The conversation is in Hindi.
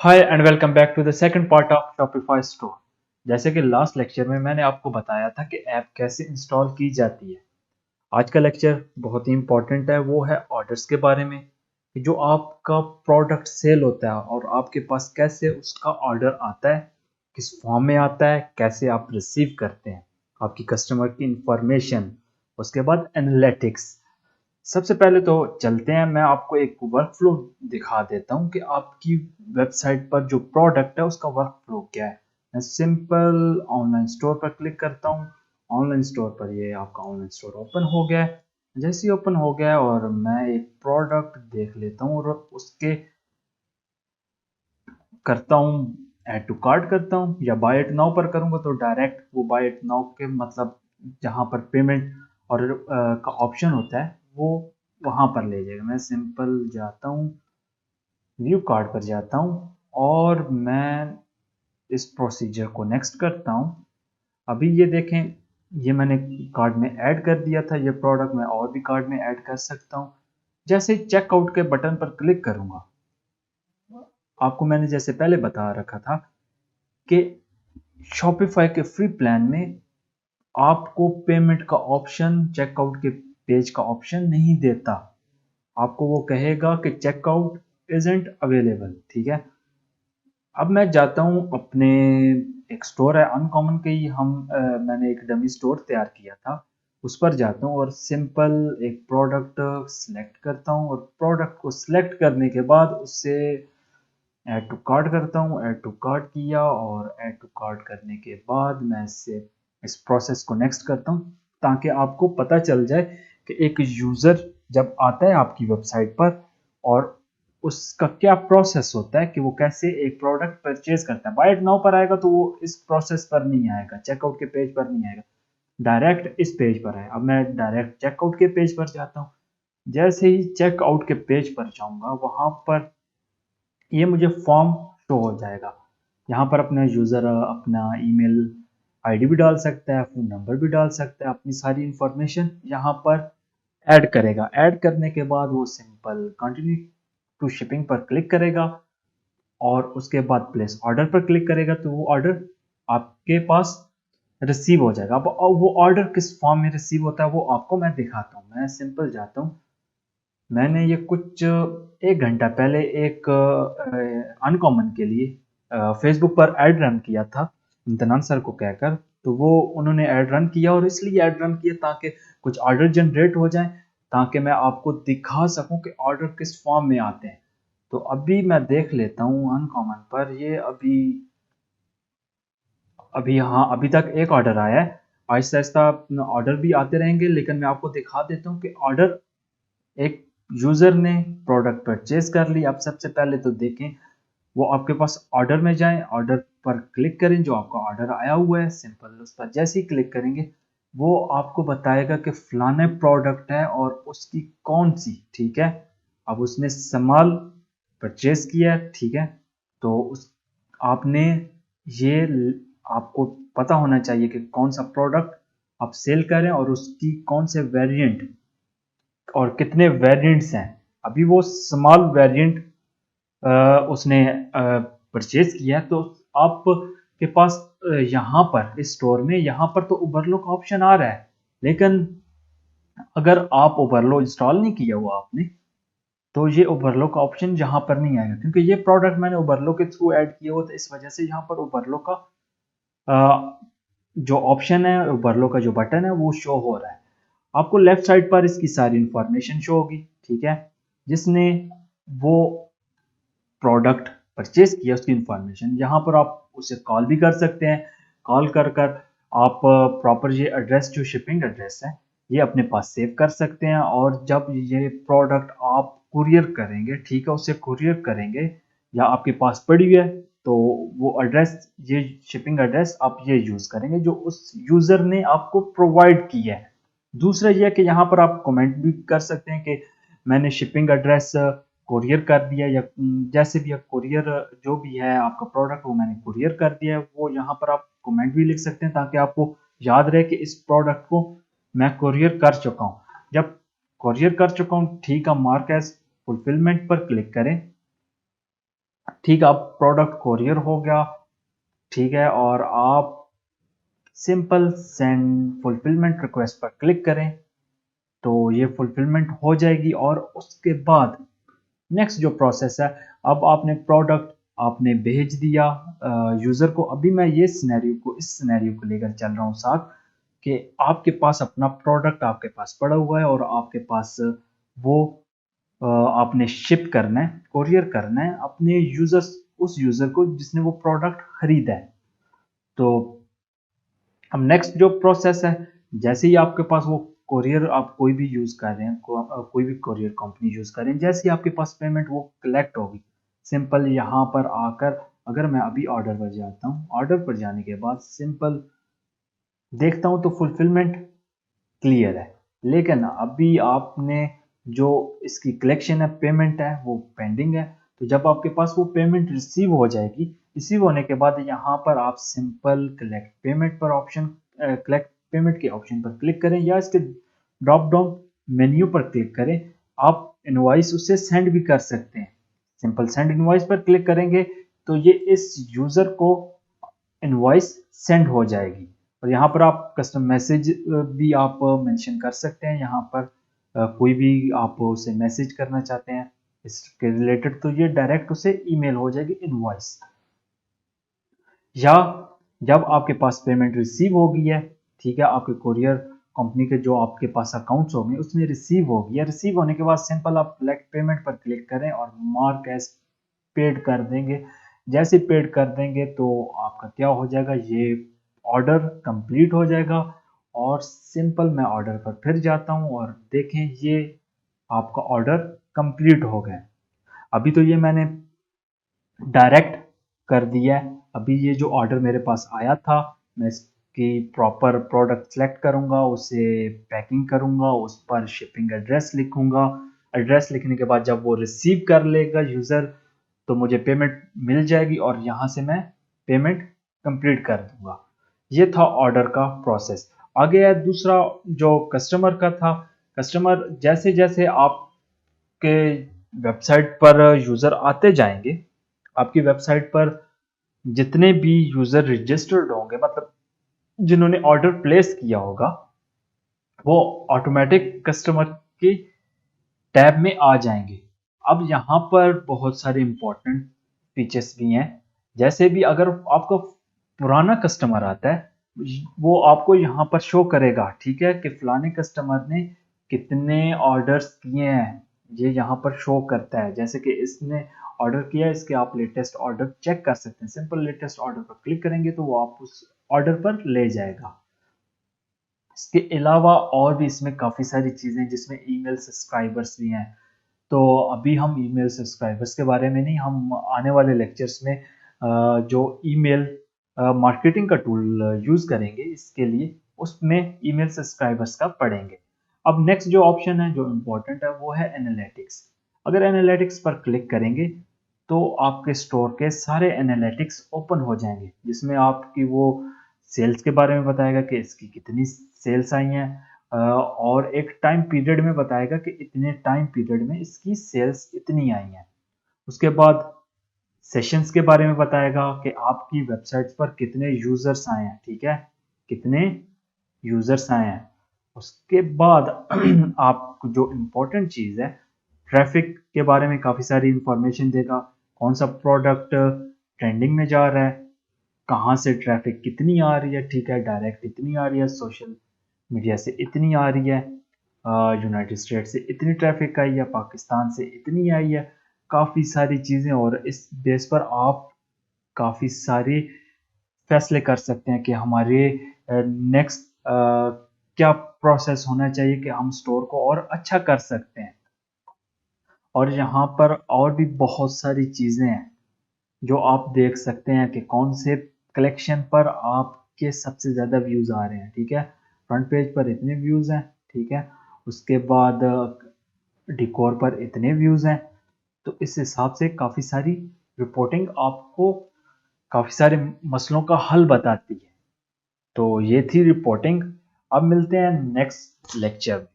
Hi and welcome back to the second part of Shopify store. जैसे कि लास्ट लेक्चर में मैंने आपको बताया था कि ऐप कैसे इंस्टॉल की जाती है। आज का लेक्चर बहुत ही इंपॉर्टेंट है, वो है ऑर्डर्स के बारे में कि जो आपका प्रोडक्ट सेल होता है और आपके पास कैसे उसका ऑर्डर आता है, किस फॉर्म में आता है, कैसे आप रिसीव करते हैं आपकी कस्टमर की इंफॉर्मेशन, उसके बाद एनालिटिक्स। सबसे पहले तो चलते हैं, मैं आपको एक वर्कफ्लो दिखा देता हूँ कि आपकी वेबसाइट पर जो प्रोडक्ट है उसका वर्कफ्लो क्या है। मैं सिंपल ऑनलाइन स्टोर पर क्लिक करता हूँ। ऑनलाइन स्टोर पर ये आपका ऑनलाइन स्टोर ओपन हो गया है। जैसे ही ओपन हो गया है और मैं एक प्रोडक्ट देख लेता हूँ और उसके करता हूँ ऐड टू कार्ट करता हूँ, या बाय इट नाउ पर करूँगा तो डायरेक्ट वो बाय इट नाउ के मतलब जहाँ पर पेमेंट और का ऑप्शन होता है वो वहाँ पर ले जाएगा। मैं सिंपल जाता हूँ, व्यू कार्ड पर जाता हूँ और मैं इस प्रोसीजर को नेक्स्ट करता हूँ। अभी ये देखें, ये मैंने कार्ड में ऐड कर दिया था, ये प्रोडक्ट मैं और भी कार्ड में ऐड कर सकता हूँ। जैसे चेकआउट के बटन पर क्लिक करूँगा, आपको मैंने जैसे पहले बता रखा था कि शॉपिफाई के फ्री प्लान में आपको पेमेंट का ऑप्शन, चेकआउट के पेज का ऑप्शन नहीं देता। आपको वो कहेगा कि चेकआउट इजंट अवेलेबल। ठीक है, अब मैं जाता हूँ अपने, एक स्टोर है अनकॉमन के ही, मैंने एक डमी स्टोर तैयार किया था, उस पर जाता हूँ और सिंपल एक प्रोडक्ट सेलेक्ट करता हूँ और प्रोडक्ट को सिलेक्ट करने के बाद उससे ऐड टू कार्ट करता हूँ। ऐड टू कार्ट किया और ऐड टू कार्ट करने के बाद मैं इससे इस प्रोसेस को नेक्स्ट करता हूँ ताकि आपको पता चल जाए कि एक यूज़र जब आता है आपकी वेबसाइट पर और उसका क्या प्रोसेस होता है कि वो कैसे एक प्रोडक्ट परचेज करता है। बाय नाउ पर आएगा तो वो इस प्रोसेस पर नहीं आएगा, चेकआउट के पेज पर नहीं आएगा, डायरेक्ट इस पेज पर है। अब मैं डायरेक्ट चेकआउट के पेज पर जाता हूँ। जैसे ही चेकआउट के पेज पर जाऊंगा वहां पर ये मुझे फॉर्म शो हो जाएगा। यहाँ पर अपना यूज़र अपना ईमेल आईडी भी डाल सकता है, फ़ोन नंबर भी डाल सकता है, अपनी सारी इंफॉर्मेशन यहाँ पर ऐड करेगा। ऐड करने के बाद वो सिंपल कंटिन्यू टू शिपिंग पर क्लिक करेगा और उसके बाद प्लेस ऑर्डर पर क्लिक करेगा तो वो ऑर्डर आपके पास रिसीव हो जाएगा। अब वो ऑर्डर किस फॉर्म में रिसीव होता है वो आपको मैं दिखाता हूँ। मैं सिंपल जाता हूँ, मैंने ये कुछ 1 घंटा पहले एक अनकॉमन के लिए फेसबुक पर ऐड रन किया था इम्तिनान सर को कहकर। तो वो उन्होंने ऐड रन किया और इसलिए ऐड रन किया ताकि कुछ ऑर्डर जनरेट हो जाए, ताकि मैं आपको दिखा सकूं कि ऑर्डर किस फॉर्म में आते हैं। तो अभी मैं देख लेता हूँ अनकॉमन पर, ये अभी अभी हाँ, अभी तक एक ऑर्डर आया है। आहिस्ता आहिस्ता ऑर्डर भी आते रहेंगे, लेकिन मैं आपको दिखा देता हूँ कि ऑर्डर एक यूजर ने प्रोडक्ट परचेज कर ली। आप सबसे पहले तो देखें, वो आपके पास ऑर्डर में जाएं, ऑर्डर पर क्लिक करें, जो आपका ऑर्डर आया हुआ है सिंपल उस पर जैसे ही क्लिक करेंगे वो आपको बताएगा कि फलाने प्रोडक्ट है और उसकी कौन सी। ठीक है, अब उसने सामान परचेज किया है, ठीक है, तो उस आपने ये आपको पता होना चाहिए कि कौन सा प्रोडक्ट आप सेल करें और उसकी कौन से वेरिएंट और कितने वेरिएंट्स हैं। अभी वो स्मॉल वेरिएंट उसने परचेज किया है, तो आपके पास यहाँ पर इस स्टोर में यहाँ पर तो ओवरलो का ऑप्शन आ रहा है, लेकिन अगर आप ओवरलो इंस्टॉल नहीं किया हुआ आपने तो ये ओवरलो का ऑप्शन यहाँ पर नहीं आएगा, क्योंकि ये प्रोडक्ट मैंने ओवरलो के थ्रू ऐड किया हुआ था। इस वजह से यहाँ पर ओवरलो का जो ऑप्शन है, ओवरलो का जो बटन है वो शो हो रहा है। आपको लेफ्ट साइड पर इसकी सारी इंफॉर्मेशन शो होगी। ठीक है, जिसने वो प्रोडक्ट परचेज किया उसकी इंफॉर्मेशन, यहाँ पर आप उसे कॉल भी कर सकते हैं। कॉल कर कर आप प्रॉपर ये एड्रेस, जो शिपिंग एड्रेस है, ये अपने पास सेव कर सकते हैं। और जब ये प्रोडक्ट आप कुरियर करेंगे, ठीक है, उसे कुरियर करेंगे या आपके पास पड़ी हुई है, तो वो एड्रेस, ये शिपिंग एड्रेस आप ये यूज़ करेंगे जो उस यूज़र ने आपको प्रोवाइड किया है। दूसरा ये है कि यहाँ पर आप कमेंट भी कर सकते हैं कि मैंने शिपिंग एड्रेस कुरियर कर दिया, या जैसे भी आप कुरियर जो भी है आपका प्रोडक्ट वो मैंने कुरियर कर दिया है, वो यहाँ पर आप कमेंट भी लिख सकते हैं ताकि आपको याद रहे कि इस प्रोडक्ट को मैं कुरियर कर चुका हूँ। जब कुरियर कर चुका हूँ, ठीक है, मार्क एज फुलफिलमेंट पर क्लिक करें ठीक है, अब प्रोडक्ट कोरियर हो गया, ठीक है, और आप सिंपल सेंड फुलफिलमेंट रिक्वेस्ट पर क्लिक करें तो ये फुलफिलमेंट हो जाएगी। और उसके बाद नेक्स्ट जो प्रोसेस है, अब आपने प्रोडक्ट आपने भेज दिया यूज़र को। अभी मैं ये सिनेरियो को इस सिनेरियो को लेकर चल रहा हूँ साथ कि आपके पास अपना प्रोडक्ट आपके पास पड़ा हुआ है और आपके पास वो आपने शिप करना है, कोरियर करना है अपने यूज़र्स, उस यूज़र को जिसने वो प्रोडक्ट खरीदा है। तो अब नेक्स्ट जो प्रोसेस है, जैसे ही आपके पास वो कोरियर आप कोई भी यूज़ कर रहे हैं, कोई भी कोरियर कंपनी यूज़ कर रहे हैं, जैसे ही आपके पास पेमेंट वो कलेक्ट होगी, सिंपल यहाँ पर आकर अगर मैं अभी ऑर्डर पर जाता हूँ, ऑर्डर पर जाने के बाद सिंपल देखता हूँ तो फुलफिलमेंट क्लियर है। लेकिन अभी आपने जो इसकी कलेक्शन है, पेमेंट है, वो पेंडिंग है। तो जब आपके पास वो पेमेंट रिसीव हो जाएगी, रिसीव होने के बाद यहाँ पर आप सिंपल कलेक्ट पेमेंट पर ऑप्शन कलेक्ट पेमेंट के ऑप्शन पर क्लिक करें या इसके ड्रॉप डाउन मेन्यू पर क्लिक करें। आप इनवॉइस उससे सेंड भी कर सकते हैं। सिंपल सेंड इनवॉइस पर क्लिक करेंगे तो ये इस यूजर को इनवॉइस सेंड हो जाएगी। और यहाँ पर आप कस्टम मैसेज भी आप मेंशन कर सकते हैं। यहाँ पर कोई भी आप उसे मैसेज करना चाहते हैं इसके रिलेटेड तो ये डायरेक्ट उसे ईमेल हो जाएगी इनवॉइस। या जब आपके पास पेमेंट रिसीव हो गई है, ठीक है, आपके कोरियर कंपनी के जो आपके पास अकाउंट्स होंगे उसमें रिसीव हो गया, रिसीव होने के बाद सिंपल आप कलेक्ट पेमेंट पर क्लिक करें और मार्क एज पेड कर देंगे। जैसे पेड कर देंगे तो आपका क्या हो जाएगा, ये ऑर्डर कंप्लीट हो जाएगा। और सिंपल मैं ऑर्डर पर फिर जाता हूँ और देखें ये आपका ऑर्डर कंप्लीट हो गया। अभी तो ये मैंने डायरेक्ट कर दिया है। अभी ये जो ऑर्डर मेरे पास आया था, मैं इसकी प्रॉपर प्रोडक्ट सेलेक्ट करूंगा, उसे पैकिंग करूंगा, उस पर शिपिंग एड्रेस लिखूंगा। एड्रेस लिखने के बाद जब वो रिसीव कर लेगा यूज़र तो मुझे पेमेंट मिल जाएगी और यहाँ से मैं पेमेंट कंप्लीट कर दूंगा। ये था ऑर्डर का प्रोसेस। आगे है दूसरा जो कस्टमर का था। कस्टमर जैसे जैसे आपके वेबसाइट पर यूज़र आते जाएंगे, आपकी वेबसाइट पर जितने भी यूज़र रजिस्टर्ड होंगे, मतलब जिन्होंने ऑर्डर प्लेस किया होगा, वो ऑटोमेटिक कस्टमर की टैब में आ जाएंगे। अब यहाँ पर बहुत सारे इंपॉर्टेंट फीचर्स भी हैं। जैसे भी अगर आपका पुराना कस्टमर आता है वो आपको यहाँ पर शो करेगा, ठीक है, कि फलाने कस्टमर ने कितने ऑर्डर्स किए हैं, ये यहाँ पर शो करता है। जैसे कि इसने ऑर्डर किया है, इसके आप लेटेस्ट ऑर्डर चेक कर सकते हैं। सिंपल लेटेस्ट ऑर्डर पर क्लिक करेंगे तो वो आप उस ऑर्डर पर ले जाएगा। इसके अलावा और भी इसमें काफ़ी सारी चीज़ें जिसमें ईमेल सब्सक्राइबर्स भी हैं। तो अभी हम ईमेल सब्सक्राइबर्स के बारे में नहीं, हम आने वाले लेक्चर्स में जो ईमेल मार्केटिंग का टूल यूज़ करेंगे इसके लिए, उसमें ईमेल सब्सक्राइबर्स का पढ़ेंगे। अब नेक्स्ट जो ऑप्शन है जो इम्पोर्टेंट है वो है एनालिटिक्स। अगर एनालिटिक्स पर क्लिक करेंगे तो आपके स्टोर के सारे एनालिटिक्स ओपन हो जाएंगे, जिसमें आपकी वो सेल्स के बारे में बताएगा कि इसकी कितनी सेल्स आई हैं, और एक टाइम पीरियड में बताएगा कि इतने टाइम पीरियड में इसकी सेल्स इतनी आई हैं। उसके बाद सेशंस के बारे में बताएगा कि आपकी वेबसाइट पर कितने यूजर्स आए हैं, ठीक है, कितने यूजर्स आए हैं। उसके बाद आपको जो इम्पोर्टेंट चीज़ है, ट्रैफिक के बारे में काफ़ी सारी इंफॉर्मेशन देगा। कौन सा प्रोडक्ट ट्रेंडिंग में जा रहा है, कहाँ से ट्रैफिक कितनी आ रही है, ठीक है, डायरेक्ट इतनी आ रही है, सोशल मीडिया से इतनी आ रही है, यूनाइटेड स्टेट से इतनी ट्रैफिक आई है, पाकिस्तान से इतनी आई है, काफ़ी सारी चीज़ें। और इस बेस पर आप काफ़ी सारे फैसले कर सकते हैं कि हमारे नेक्स्ट क्या प्रोसेस होना चाहिए कि हम स्टोर को और अच्छा कर सकते हैं। और यहाँ पर और भी बहुत सारी चीज़ें हैं जो आप देख सकते हैं कि कौन से कलेक्शन पर आपके सबसे ज़्यादा व्यूज़ आ रहे हैं, ठीक है, फ्रंट पेज पर इतने व्यूज़ हैं, ठीक है, उसके बाद डिकोर पर इतने व्यूज़ हैं। तो इस हिसाब से काफ़ी सारी रिपोर्टिंग आपको काफ़ी सारे मसलों का हल बताती है। तो ये थी रिपोर्टिंग। अब मिलते हैं नेक्स्ट लेक्चर में।